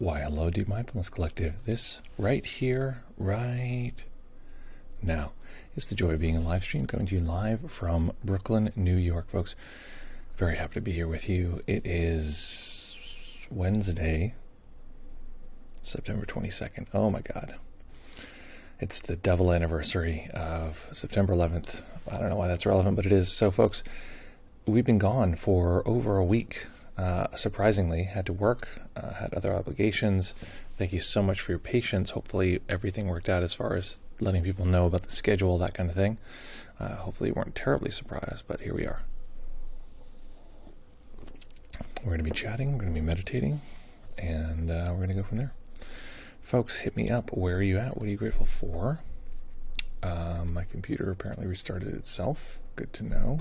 Why, hello, Deep Mindfulness Collective. This right here, right now, is the joy of being in live stream, coming to you live from Brooklyn, New York, folks. Very happy to be here with you. It is Wednesday, September 22nd. Oh my God. It's the double anniversary of September 11th. I don't know why that's relevant, but it is. So, folks, we've been gone for over a week. Surprisingly, had to work, had other obligations. Thank you so much for your patience. Hopefully everything worked out as far as letting people know about the schedule, that kind of thing. Hopefully you weren't terribly surprised, but here we are. We're going to be chatting, we're going to be meditating, and we're going to go from there. Folks, hit me up. Where are you at? What are you grateful for? My computer apparently restarted itself. Good to know.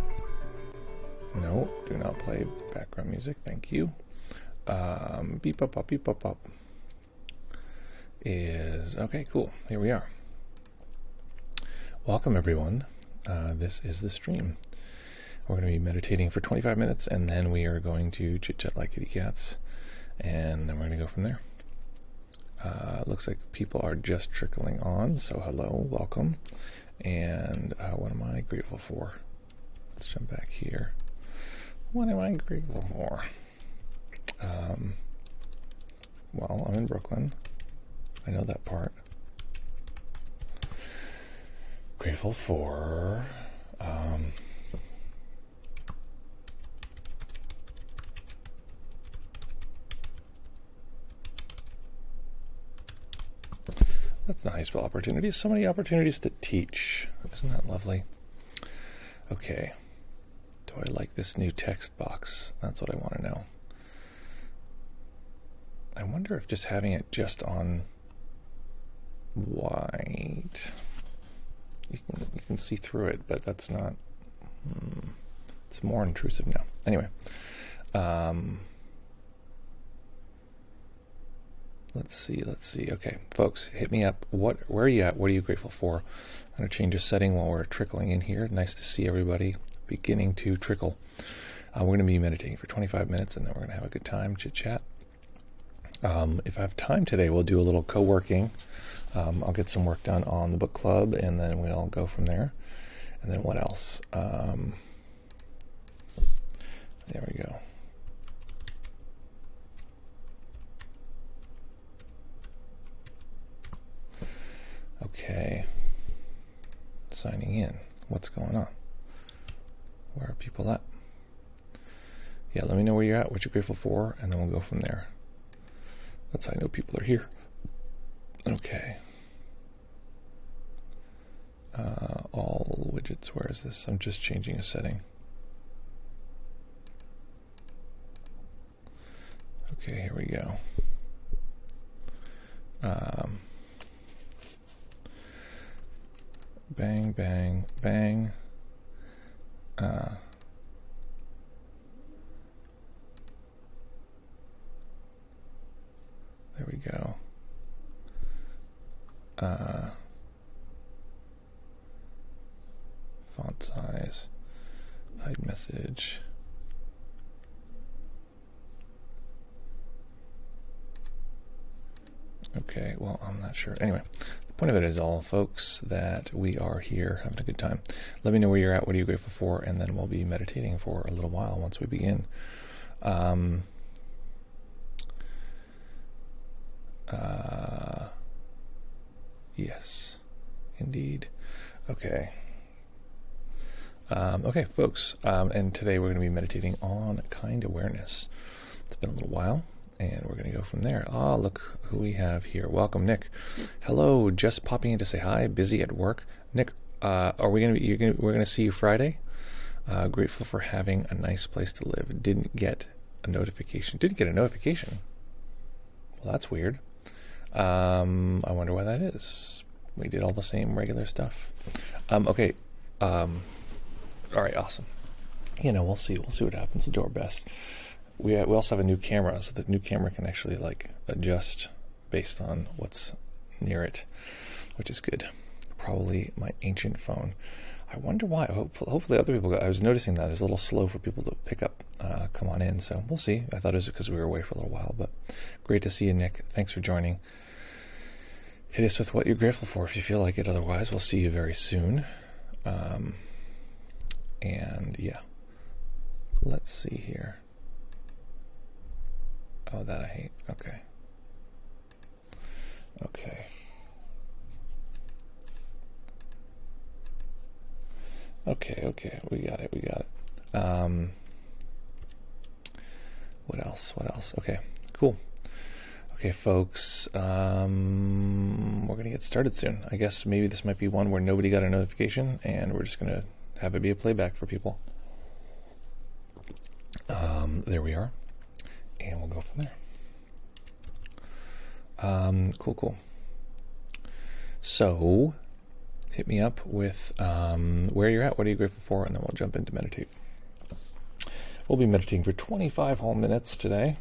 No, do not play background music. Thank you. Beep up, up, beep up, up. Is okay, cool. Here we are. Welcome, everyone. This is the stream. We're going to be meditating for 25 minutes, and then we are going to chit-chat like kitty cats, and then we're going to go from there. Looks like people are just trickling on, so hello, welcome. And what am I grateful for? Let's jump back here. What am I grateful for? Well, I'm in Brooklyn. I know that part. Grateful for that's nice. Well, opportunities. So many opportunities to teach. Isn't that lovely? Okay. Do I like this new text box? That's what I want to know. I wonder if just having it just on white, you can see through it, but that's not. It's more intrusive now. Anyway, let's see. Okay, folks, hit me up. Where are you at? What are you grateful for? I'm going to change a setting while we're trickling in here. Nice to see everybody beginning to trickle. We're going to be meditating for 25 minutes, and then we're going to have a good time, chit-chat. If I have time today, we'll do a little co-working. I'll get some work done on the book club, and then we'll go from there. And then what else? There we go. Okay. Signing in. What's going on? Where are people at? Yeah, let me know where you're at, what you're grateful for, and then we'll go from there. That's how I know people are here. Okay. All widgets, where is this? I'm just changing a setting. Okay, here we go. Bang, bang, bang. There we go. Font size, hide message. Okay, well, I'm not sure. Anyway, the point of it is all, folks, that we are here having a good time. Let me know where you're at, what are you grateful for, and then we'll be meditating for a little while once we begin. Yes, indeed. Okay. Okay, folks, and today we're going to be meditating on kind awareness. It's been a little while, and we're going to go from there. Look who we have here. Welcome, Nick. Hello, just popping in to say hi. Busy at work. Nick, are we going to be? We're going to see you Friday. Grateful for having a nice place to live. Didn't get a notification. Well, that's weird. I wonder why that is. We did all the same regular stuff. Okay. All right. Awesome. We'll see. We'll see what happens. We'll do our best. We also have a new camera, so the new camera can actually adjust based on what's near it, which is good. Probably my ancient phone. I wonder why. Hopefully other people I was noticing that it's a little slow for people to pick up, come on in. So we'll see. I thought it was because we were away for a little while, but great to see you, Nick. Thanks for joining. Hit us with what you're grateful for if you feel like it. Otherwise, we'll see you very soon. And yeah, let's see here. Oh, that I hate. Okay. Okay. Okay, we got it. What else? Okay, cool. Okay, folks, we're going to get started soon. I guess maybe this might be one where nobody got a notification, and we're just going to have it be a playback for people. There we are, and we'll go from there. Cool. So, hit me up with where you're at, what are you grateful for, and then we'll jump into meditate. We'll be meditating for 25 whole minutes today.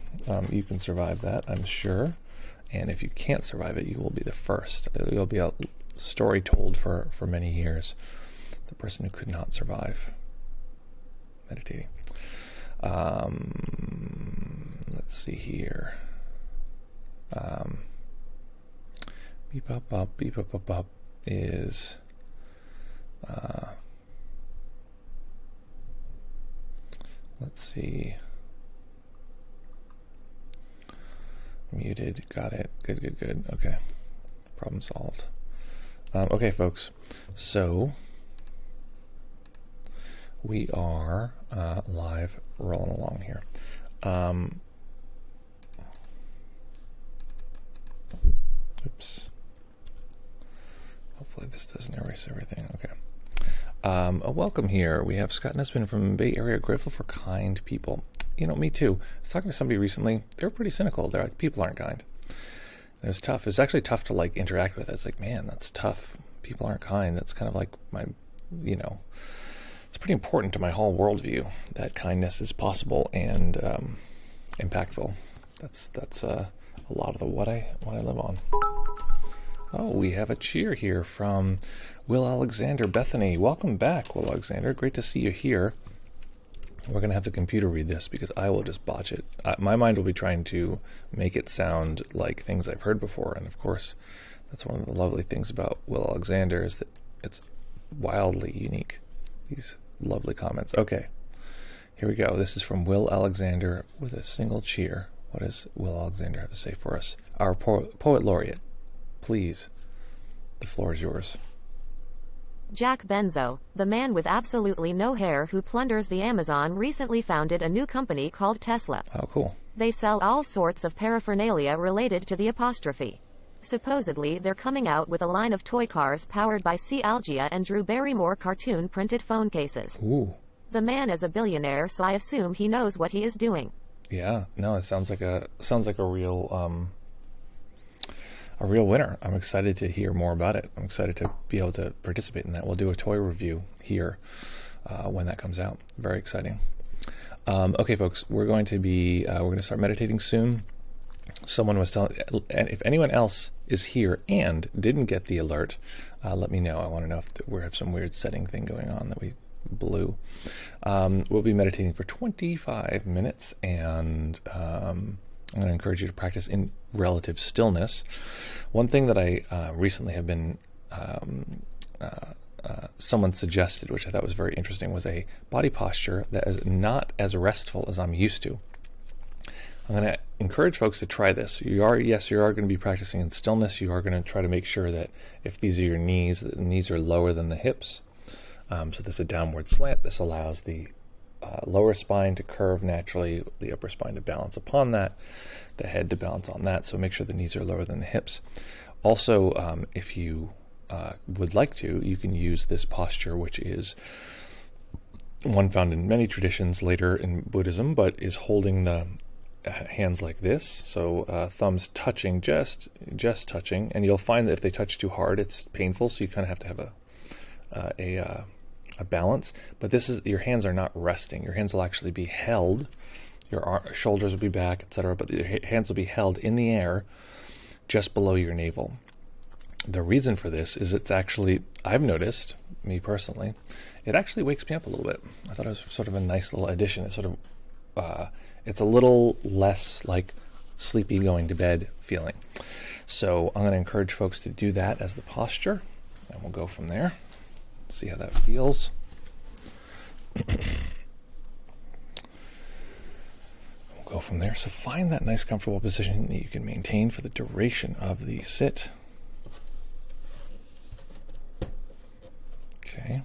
You can survive that, I'm sure. And if you can't survive it, you will be the first. There'll be a story told for many years. The person who could not survive meditating. Let's see here. Beep up is let's see. Muted, got it. Good. Okay, problem solved. Okay, folks, so we are live, rolling along here. Oops. Hopefully this doesn't erase everything. Okay. A welcome here. We have Scott Nesbitt from Bay Area, grateful for kind people. You know, me too. I was talking to somebody recently. They were pretty cynical. They're like, people aren't kind. And it was tough. It was actually tough to like interact with. I was like, man, that's tough. People aren't kind. That's kind of like my, it's pretty important to my whole worldview that kindness is possible and impactful. That's a lot of what I live on. Oh, we have a cheer here from Will Alexander Bethany. Welcome back, Will Alexander. Great to see you here. We're going to have the computer read this because I will just botch it. My mind will be trying to make it sound like things I've heard before. And of course, that's one of the lovely things about Will Alexander is that it's wildly unique. These lovely comments. Okay, here we go. This is from Will Alexander with a single cheer. What does Will Alexander have to say for us? Our poet laureate. Please, the floor is yours. Jack Benzo, the man with absolutely no hair who plunders the Amazon, recently founded a new company called Tesla. Oh, cool. They sell all sorts of paraphernalia related to the apostrophe. Supposedly, they're coming out with a line of toy cars powered by C. Algia and Drew Barrymore cartoon printed phone cases. Ooh. The man is a billionaire, so I assume he knows what he is doing. Yeah, no, it sounds like a real winner. I'm excited to hear more about it. I'm excited to be able to participate in that. We'll do a toy review here when that comes out. Very exciting. Okay, folks, we're going to start meditating soon. Someone was telling, and if anyone else is here and didn't get the alert, let me know. I want to know if we have some weird setting thing going on that we blew. We'll be meditating for 25 minutes, and I'm going to encourage you to practice in relative stillness. One thing that I recently have been, someone suggested, which I thought was very interesting, was a body posture that is not as restful as I'm used to. I'm going to encourage folks to try this. You are going to be practicing in stillness. You are going to try to make sure that if these are your knees, that the knees are lower than the hips. So there's a downward slant. This allows the lower spine to curve naturally, the upper spine to balance upon that, the head to balance on that. So make sure the knees are lower than the hips. Also, if you would like to, you can use this posture, which is one found in many traditions later in Buddhism, but is holding the hands like this. So thumbs touching, just touching. And you'll find that if they touch too hard, it's painful. So you kind of have to have a balance, but this is, your hands are not resting. Your hands will actually be held. Your shoulders will be back, etc. But your hands will be held in the air just below your navel. The reason for this is it's actually, I've noticed, me personally, it actually wakes me up a little bit. I thought it was sort of a nice little addition. It's sort of, it's a little less like sleepy going to bed feeling. So I'm going to encourage folks to do that as the posture, and we'll go from there. See how that feels. We'll go from there. So find that nice comfortable position that you can maintain for the duration of the sit. Okay.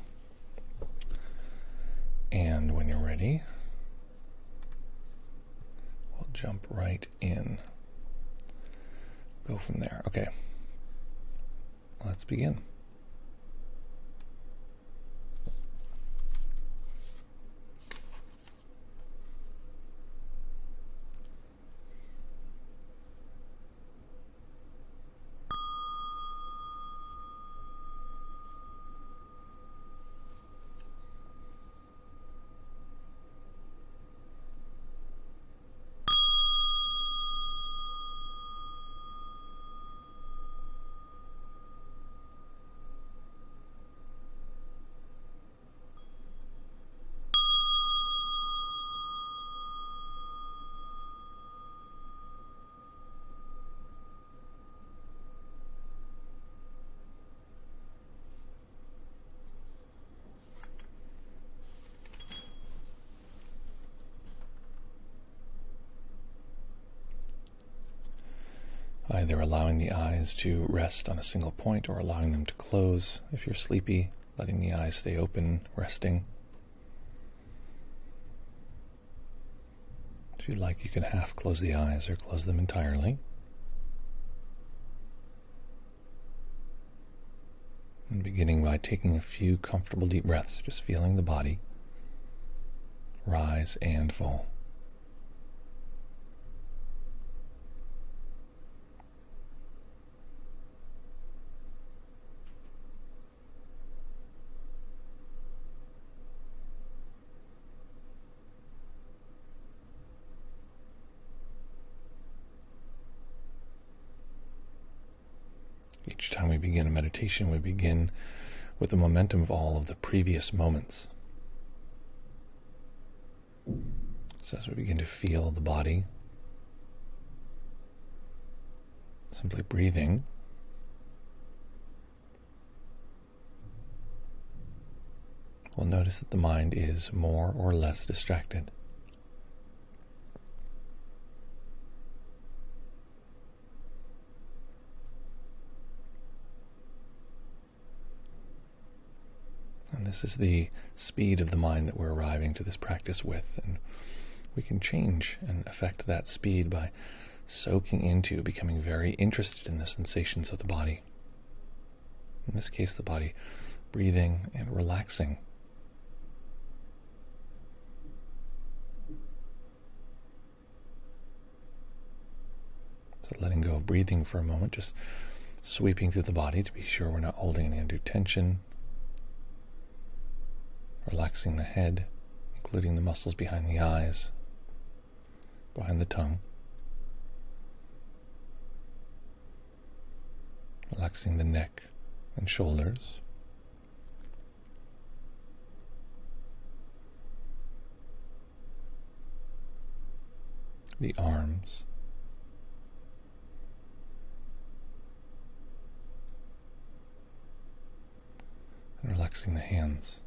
And when you're ready, we'll jump right in. Go from there. Okay. Let's begin. Either allowing the eyes to rest on a single point or allowing them to close. If you're sleepy, letting the eyes stay open, resting. If you'd like, you can half close the eyes or close them entirely. And beginning by taking a few comfortable deep breaths, just feeling the body rise and fall. Each time we begin a meditation, we begin with the momentum of all of the previous moments. So as we begin to feel the body, simply breathing, we'll notice that the mind is more or less distracted. And this is the speed of the mind that we're arriving to this practice with. And we can change and affect that speed by soaking into becoming very interested in the sensations of the body. In this case, the body breathing and relaxing. So letting go of breathing for a moment, just sweeping through the body to be sure we're not holding any undue tension. Relaxing the head, including the muscles behind the eyes, behind the tongue. Relaxing the neck and shoulders. The arms. And relaxing the hands.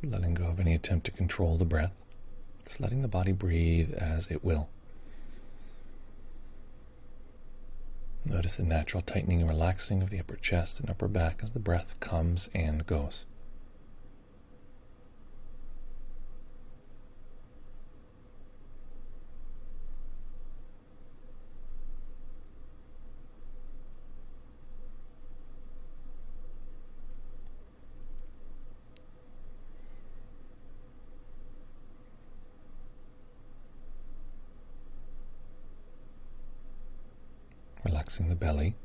Letting go of any attempt to control the breath, just letting the body breathe as it will. Notice the natural tightening and relaxing of the upper chest and upper back as the breath comes and goes. Relaxing the belly,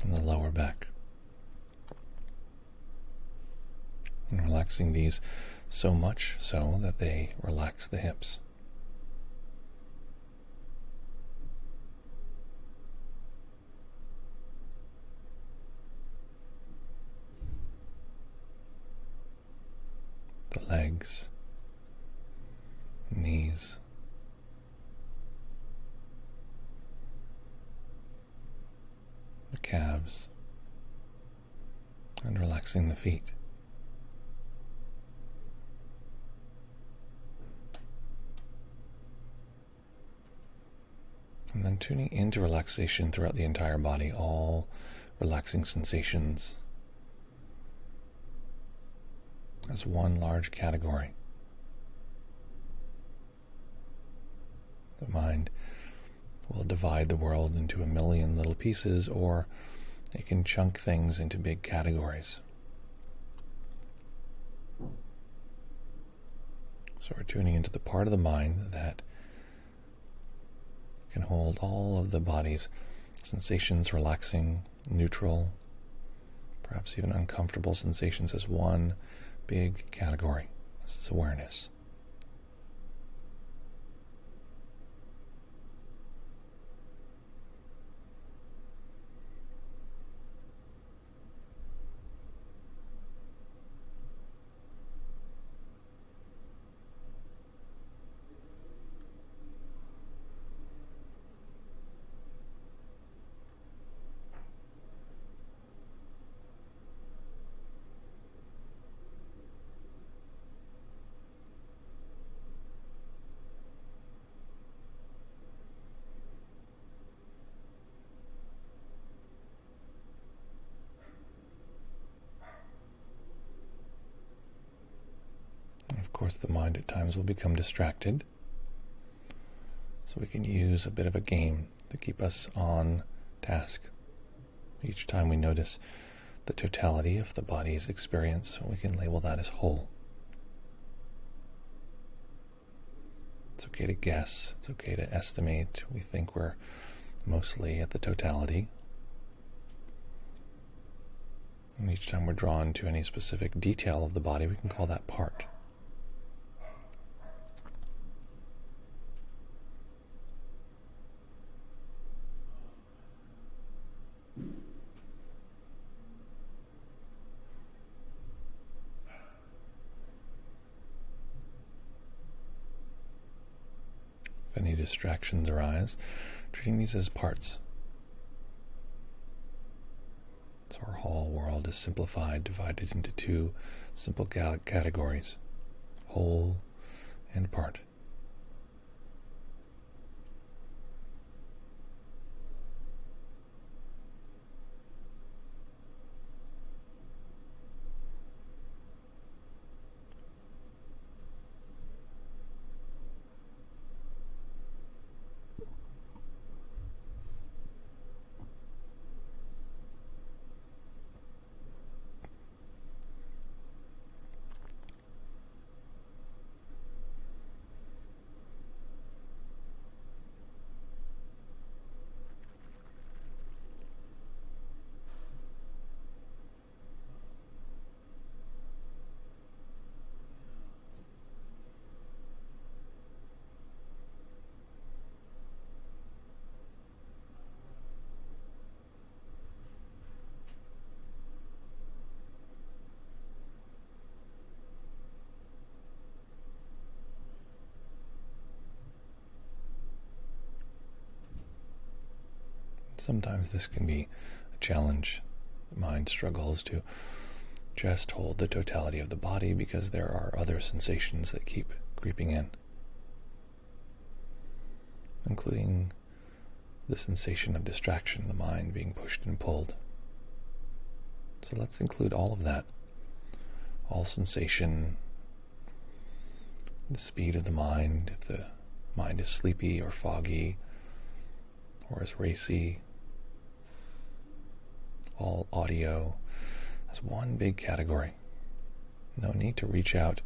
and the lower back. And relaxing these so much so that they relax the hips. The legs, knees, the calves, and relaxing the feet. And then tuning into relaxation throughout the entire body, all relaxing sensations as one large category. The mind will divide the world into a million little pieces, or it can chunk things into big categories. So we're tuning into the part of the mind that can hold all of the body's sensations, relaxing, neutral, perhaps even uncomfortable sensations as one big category. This is awareness. Of course, the mind at times will become distracted, so we can use a bit of a game to keep us on task. Each time we notice the totality of the body's experience, we can label that as whole. It's okay to guess, it's okay to estimate. We think we're mostly at the totality. And each time we're drawn to any specific detail of the body, we can call that part. If any distractions arise, treating these as parts. So our whole world is simplified, divided into two simple categories, whole and part. Sometimes this can be a challenge. The mind struggles to just hold the totality of the body because there are other sensations that keep creeping in, including the sensation of distraction, the mind being pushed and pulled. So let's include all of that, all sensation, the speed of the mind, if the mind is sleepy or foggy or is racy, all audio as one big category. No need to reach out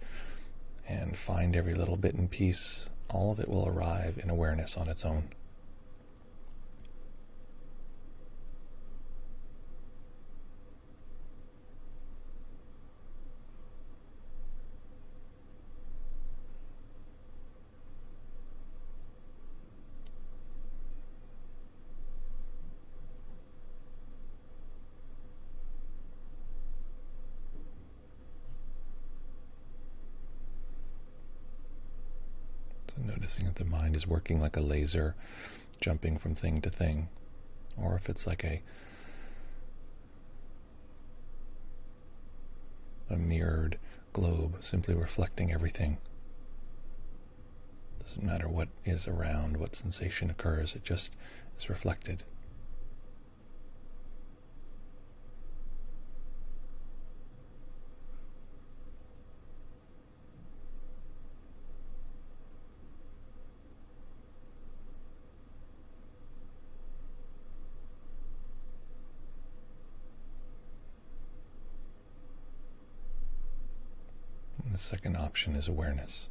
and find every little bit and piece. All of it will arrive in awareness on its own. So noticing that the mind is working like a laser, jumping from thing to thing, or if it's like a mirrored globe, simply reflecting everything. Doesn't matter what is around, what sensation occurs, it just is reflected. And the second option is awareness.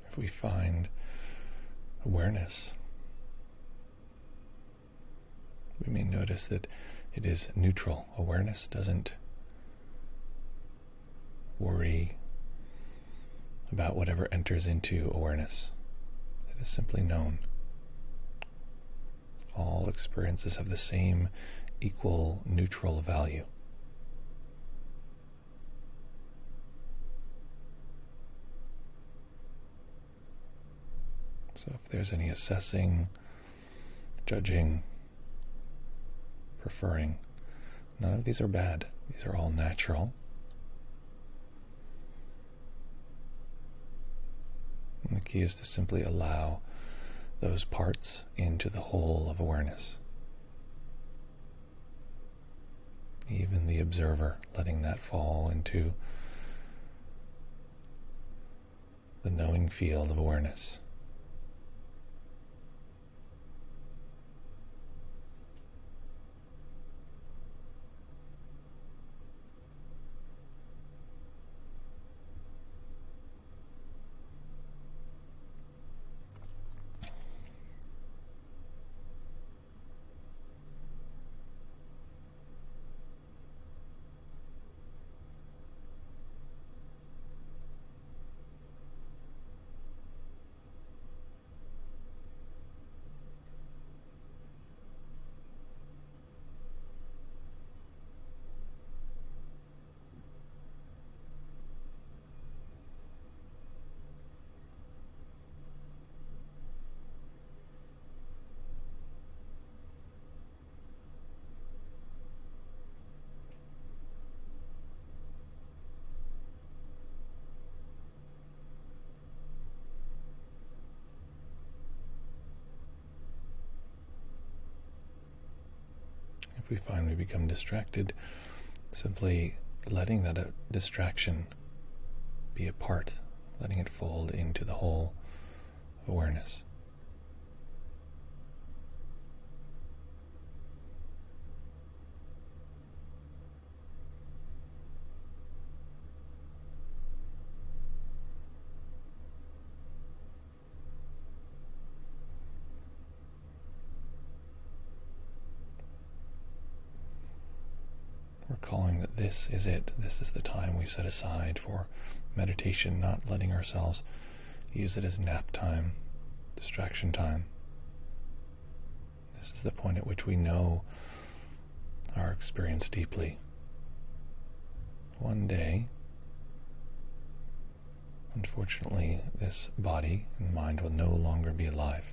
If we find awareness, we may notice that it is neutral. Awareness doesn't worry about whatever enters into awareness. It is simply known. All experiences have the same equal neutral value. So if there's any assessing, judging, preferring, none of these are bad. These are all natural. And the key is to simply allow those parts into the whole of awareness. Even the observer, letting that fall into the knowing field of awareness. If we find we become distracted, simply letting that distraction be a part, letting it fold into the whole of awareness. Recalling that this is it. This is the time we set aside for meditation, not letting ourselves use it as nap time, distraction time. This is the point at which we know our experience deeply. One day, unfortunately, this body and mind will no longer be alive.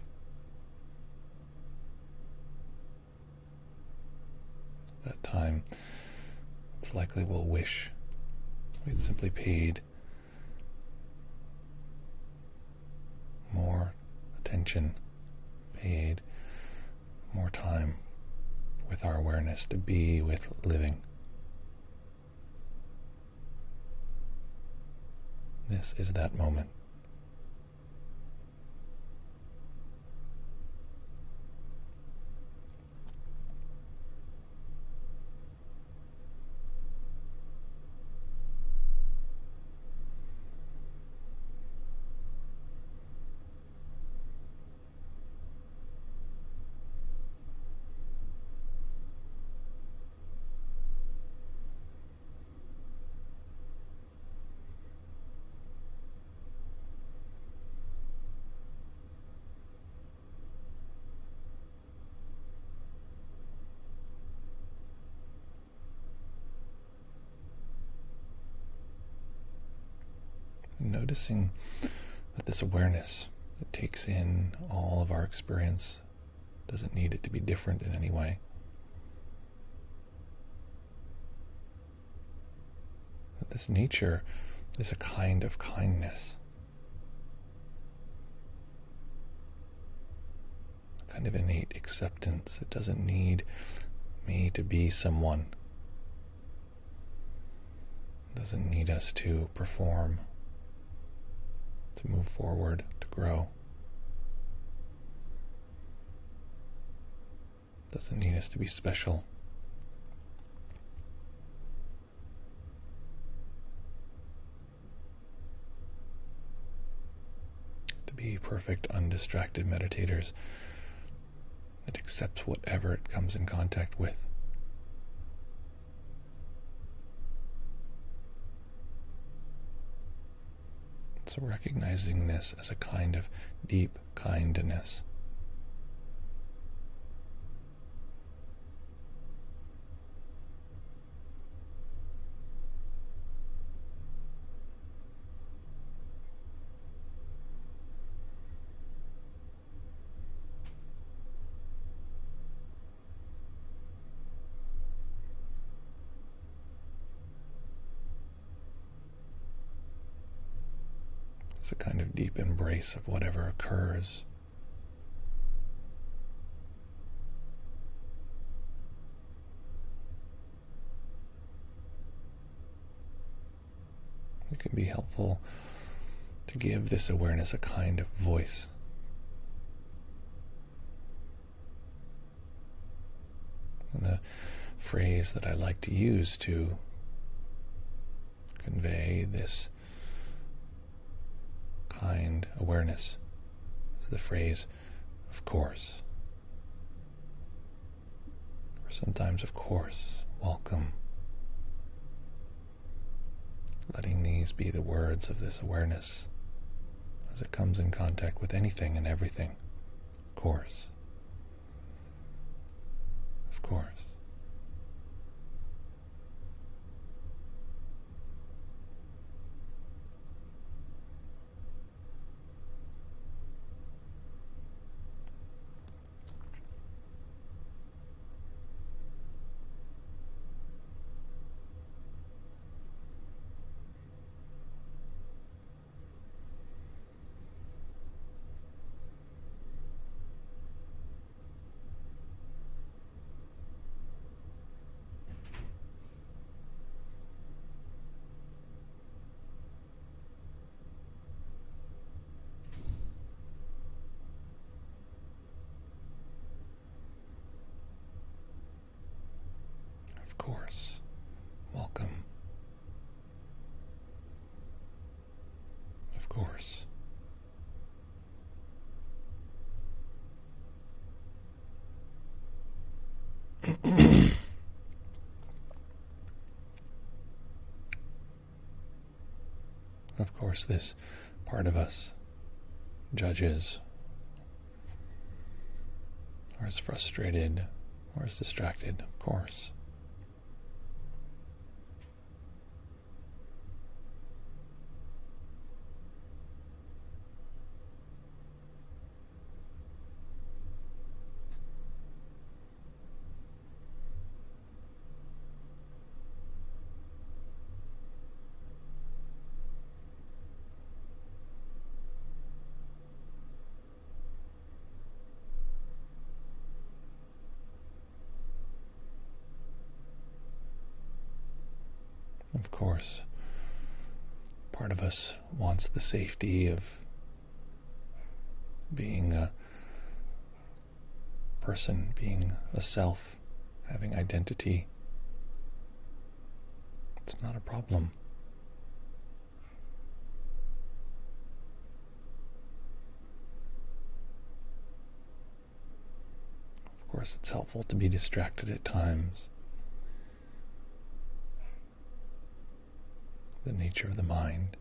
That time, it's likely we'll wish we'd simply paid more attention, paid more time with our awareness to be with living. This is that moment. noticing that this awareness that takes in all of our experience doesn't need it to be different in any way. That this nature is a kind of kindness, a kind of innate acceptance. It doesn't need me to be someone. It doesn't need us to perform, to move forward, to grow. It doesn't need us to be special. To be perfect, undistracted meditators that accepts whatever it comes in contact with. So recognizing this as a kind of deep kindness. It's a kind of deep embrace of whatever occurs. It can be helpful to give this awareness a kind of voice. And the phrase that I like to use to convey this kind awareness is the phrase, of course. Or sometimes, of course, welcome. Letting these be the words of this awareness as it comes in contact with anything and everything. Of course. Of course. Of course. Welcome. Of course. Of course, this part of us judges, or is frustrated, or is distracted, of course. Of course, part of us wants the safety of being a person, being a self, having identity. It's not a problem. Of course, it's helpful to be distracted at times. The nature of the mind.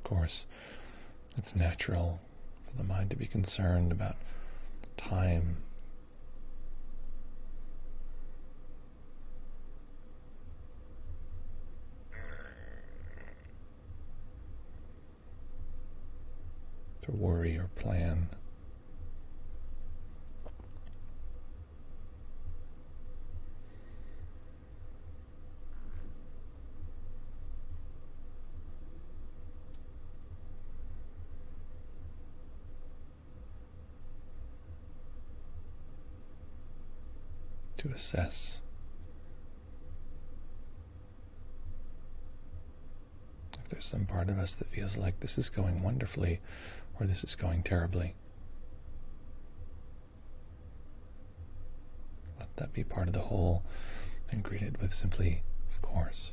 Of course, it's natural for the mind to be concerned about time. To worry or plan. To assess if there's some part of us that feels like this is going wonderfully or this is going terribly. Let that be part of the whole and greet it with simply, of course.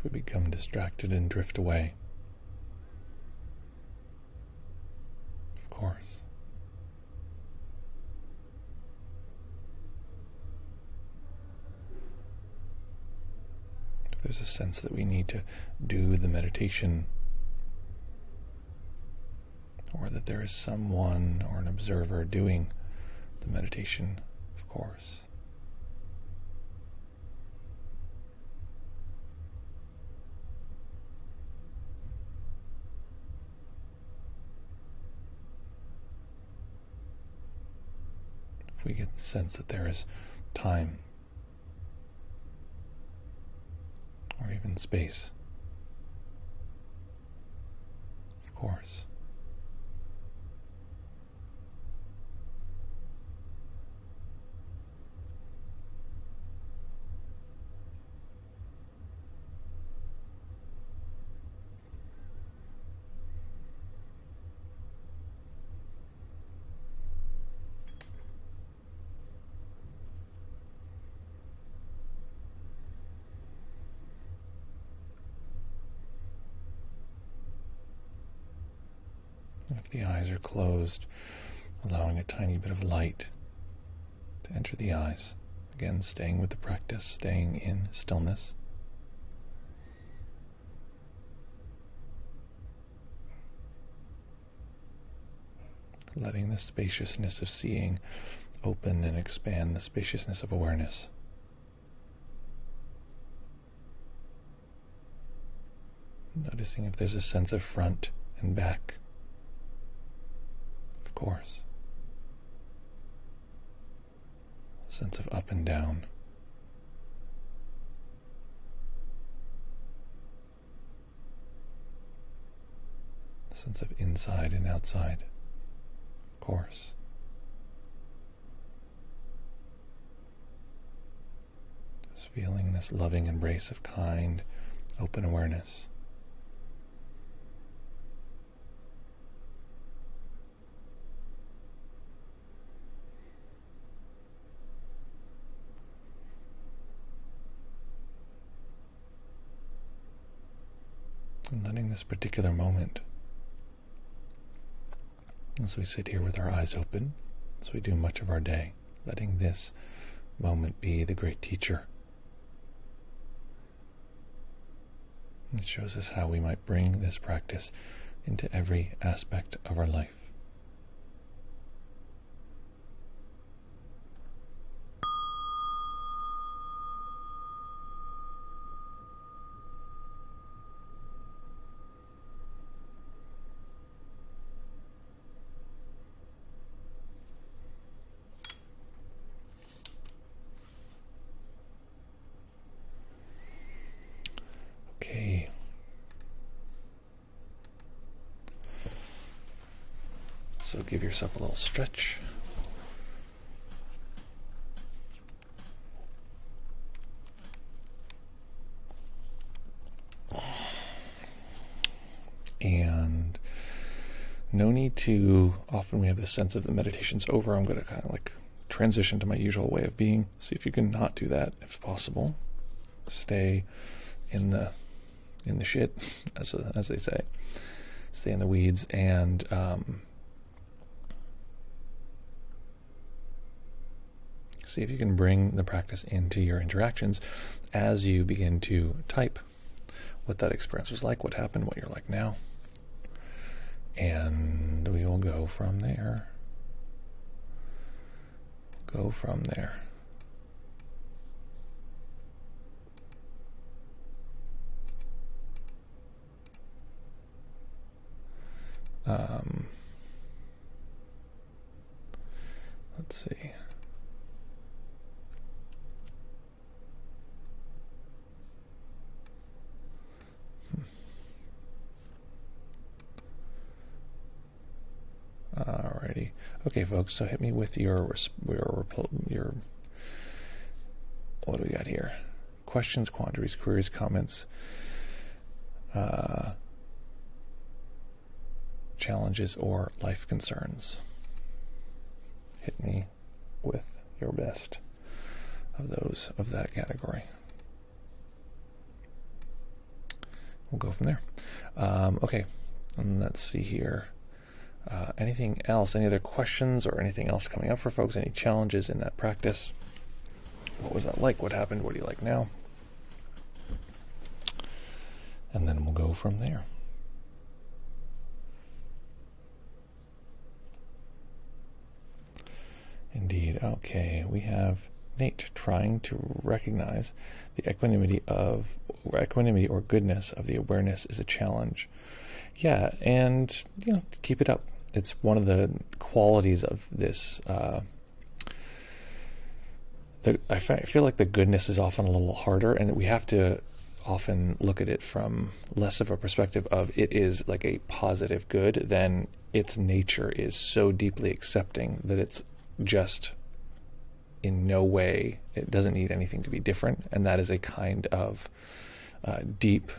If we become distracted and drift away, of course, if there's a sense that we need to do the meditation, or that there is someone or an observer doing the meditation, of course. If we get the sense that there is time, or even space, of course. If the eyes are closed, allowing a tiny bit of light to enter the eyes. Again, staying with the practice, staying in stillness. Letting the spaciousness of seeing open and expand the spaciousness of awareness. Noticing if there's a sense of front and back. Of course. A sense of up and down. A sense of inside and outside. Of course. Just feeling this loving embrace of kind, open awareness. And letting this particular moment, as we sit here with our eyes open, as we do much of our day, letting this moment be the great teacher. It shows us how we might bring this practice into every aspect of our life. Okay. So give yourself a little stretch. And no need to, often we have this sense of the meditation's over. I'm going to kind of like transition to my usual way of being. See if you can not do that if possible. Stay in the shit, as they say. Stay in the weeds, and see if you can bring the practice into your interactions as you begin to type what that experience was like, what happened, what you're like now. And we will go from there. Go from there. Let's see. Alrighty. Okay, folks, so hit me with your what do we got here? Questions, quandaries, queries, comments, challenges, or life concerns. Hit me with your best of that category. We'll go from there. Okay, and let's see here. Anything else? Any other questions or anything else coming up for folks? Any challenges in that practice? What was that like? What happened? What do you like now? And then we'll go from there. Indeed. Okay, we have Nate trying to recognize the equanimity or goodness of the awareness is a challenge. Yeah, and keep it up. It's one of the qualities of this. I feel like the goodness is often a little harder, and we have to often look at it from less of a perspective of it is like a positive good than its nature is so deeply accepting that it's just in no way, it doesn't need anything to be different, and that is a kind of deep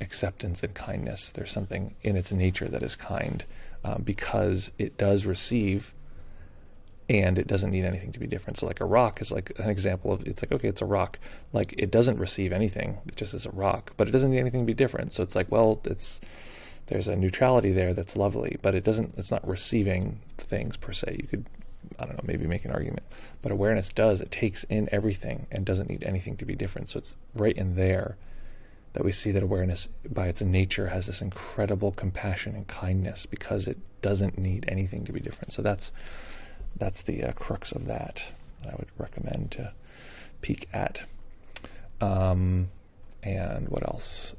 acceptance and kindness. There's something in its nature that is kind because it does receive and it doesn't need anything to be different. So like a rock is like an example of, it's like, okay, it's a rock, like it doesn't receive anything, it just is a rock, but it doesn't need anything to be different. So it's like, well, there's a neutrality there that's lovely, but it's not receiving things per se. You could, I don't know, maybe make an argument, but awareness does. It takes in everything and doesn't need anything to be different. So it's right in there that we see that awareness by its nature has this incredible compassion and kindness because it doesn't need anything to be different. So that's the crux of that I would recommend to peek at. And what else?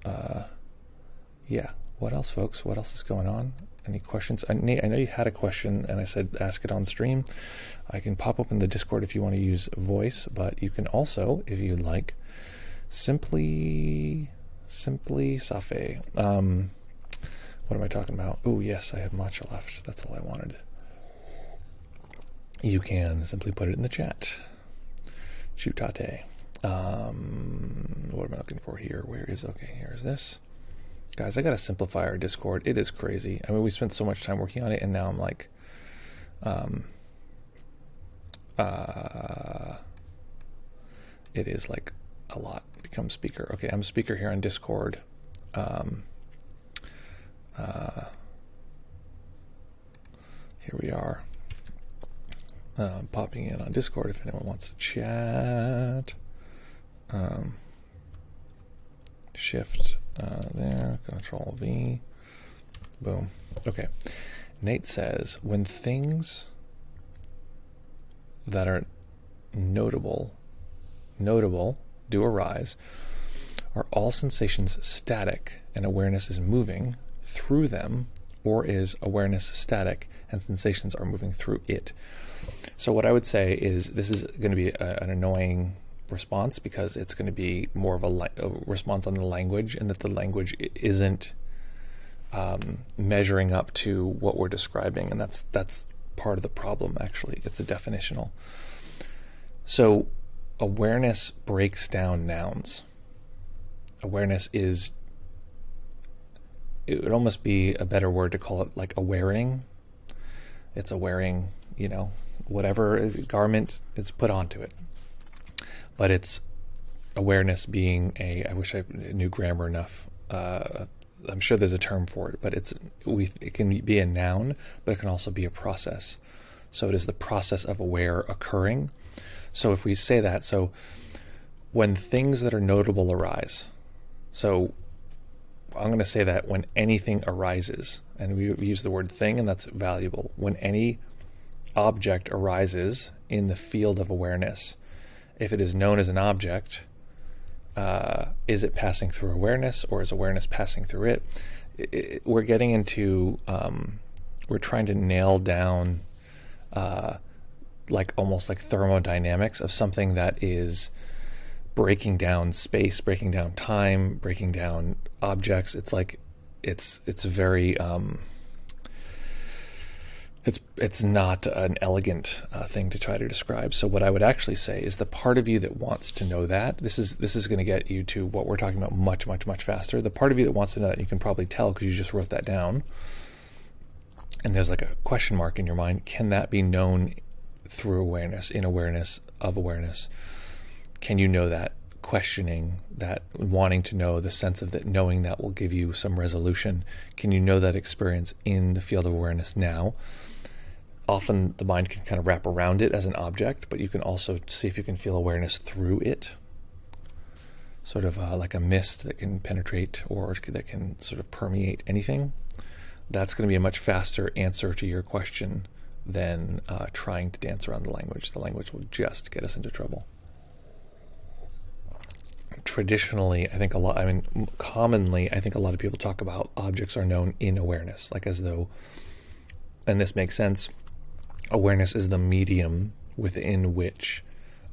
What else, folks? What else is going on? Any questions? Nate, I know you had a question, and I said ask it on stream. I can pop open the Discord if you want to use voice, but you can also, if you'd like, simply safe. What am I talking about? Oh, yes, I have matcha left. That's all I wanted. You can simply put it in the chat. Chutate. What am I looking for here? Here's this. Guys, I gotta simplify our Discord. It is crazy. I mean, we spent so much time working on it, and now I'm like, it is like a lot. Become speaker. Okay, I'm a speaker here on Discord. Here we are, popping in on Discord if anyone wants to chat. Shift there, Control V, boom. Okay, Nate says, when things that are notable do arise, are all sensations static and awareness is moving through them, or is awareness static and sensations are moving through it? So what I would say is this is going to be an annoying response, because it's going to be more of a response on the language, and that the language isn't measuring up to what we're describing, and that's part of the problem. Actually, it's a definitional. So awareness breaks down nouns. Awareness is, it would almost be a better word to call it like awaring. It's awaring, whatever garment is put onto it. But it's awareness being I wish I knew grammar enough. I'm sure there's a term for it, but it can be a noun, but it can also be a process. So it is the process of aware occurring. So if we say that, so when things that are notable arise, so I'm going to say that when anything arises, and we use the word thing, and that's valuable. When any object arises in the field of awareness, if it is known as an object, is it passing through awareness, or is awareness passing through it? We're getting into, we're trying to nail down almost like thermodynamics of something that is breaking down space, breaking down time, breaking down objects. It's like it's very it's not an elegant thing to try to describe. So what I would actually say is the part of you that wants to know that, this is going to get you to what we're talking about much, much, much faster. The part of you that wants to know that, you can probably tell because you just wrote that down, and there's like a question mark in your mind. Can that be known through awareness, in awareness, of awareness? Can you know that? Questioning that, wanting to know, the sense of that, knowing that will give you some resolution. Can you know that experience in the field of awareness now? Often the mind can kind of wrap around it as an object, but you can also see if you can feel awareness through it. Sort of like a mist that can penetrate, or that can sort of permeate anything. That's going to be a much faster answer to your question than trying to dance around the language. The language will just get us into trouble. Traditionally, commonly, I think a lot of people talk about objects are known in awareness, like as though, and this makes sense, awareness is the medium within which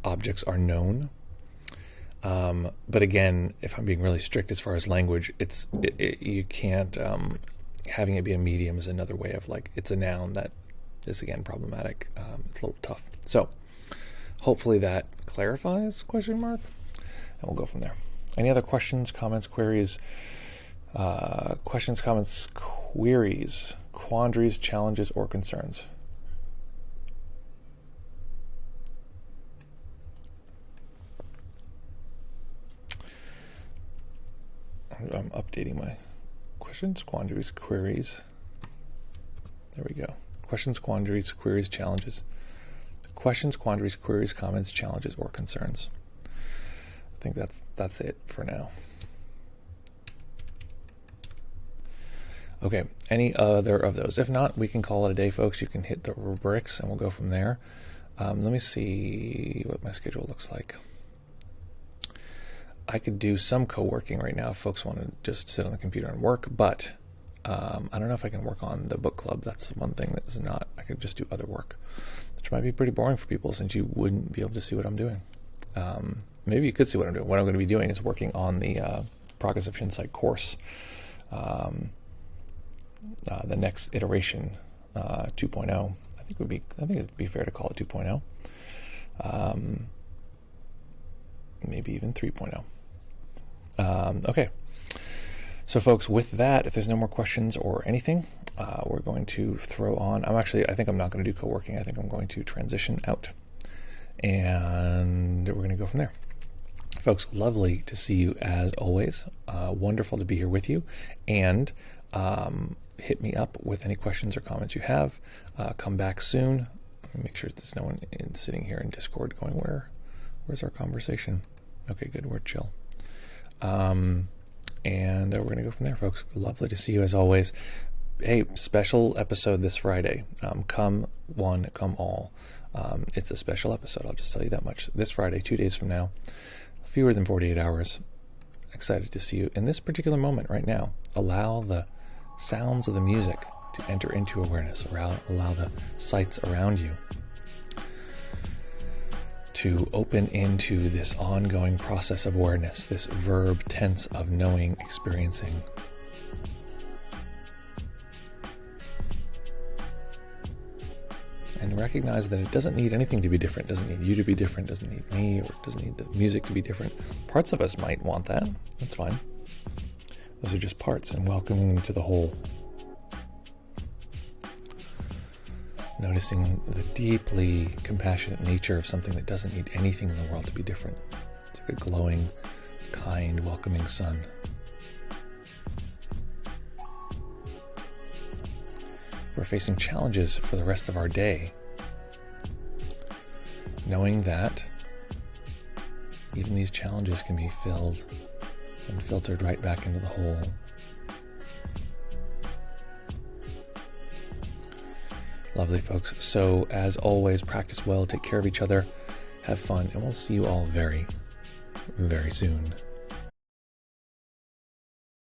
objects are known. But again, if I'm being really strict as far as language, you can't, having it be a medium is another way of it's a noun that is again problematic. It's a little tough. So hopefully that clarifies, question mark, and we'll go from there. Any other questions, comments, queries, quandaries, challenges, or concerns? I'm updating my questions, quandaries, queries. There we go. Questions, quandaries, queries, challenges. Questions, quandaries, queries, comments, challenges, or concerns. I think that's it for now. Okay, any other of those? If not, we can call it a day, folks. You can hit the rubrics and we'll go from there. Let me see what my schedule looks like. I could do some co-working right now if folks want to just sit on the computer and work, but I don't know if I can work on the book club. That's one thing that is not, I could just do other work, which might be pretty boring for people since you wouldn't be able to see what I'm doing. Maybe you could see what I'm doing. What I'm going to be doing is working on the Progress of Shinsight course, the next iteration, 2.0. I think it'd be fair to call it 2.0. Maybe even 3.0. Okay. So folks, with that, if there's no more questions or anything, we're going to throw on. I think I'm not going to do co-working. I think I'm going to transition out. And we're going to go from there. Folks, lovely to see you as always. Wonderful to be here with you. And Hit me up with any questions or comments you have. Come back soon. Make sure there's no one sitting here in Discord going, where's our conversation? Okay, good. We're chill. And we're going to go from there, folks. Lovely to see you as always. Hey, special episode this Friday. Come one, come all. It's a special episode. I'll just tell you that much. This Friday, 2 days from now, fewer than 48 hours. Excited to see you in this particular moment right now. Allow the sounds of the music to enter into awareness. Allow the sights around you to open into this ongoing process of awareness, this verb tense of knowing, experiencing. And recognize that it doesn't need anything to be different. It doesn't need you to be different. It doesn't need me, or it doesn't need the music to be different. Parts of us might want that. That's fine. Those are just parts, and welcoming them to the whole. Noticing the deeply compassionate nature of something that doesn't need anything in the world to be different. It's like a glowing, kind, welcoming sun. We're facing challenges for the rest of our day. Knowing that even these challenges can be filled and filtered right back into the whole. Lovely, folks. So, as always, practice well, take care of each other, have fun, and we'll see you all very, very soon.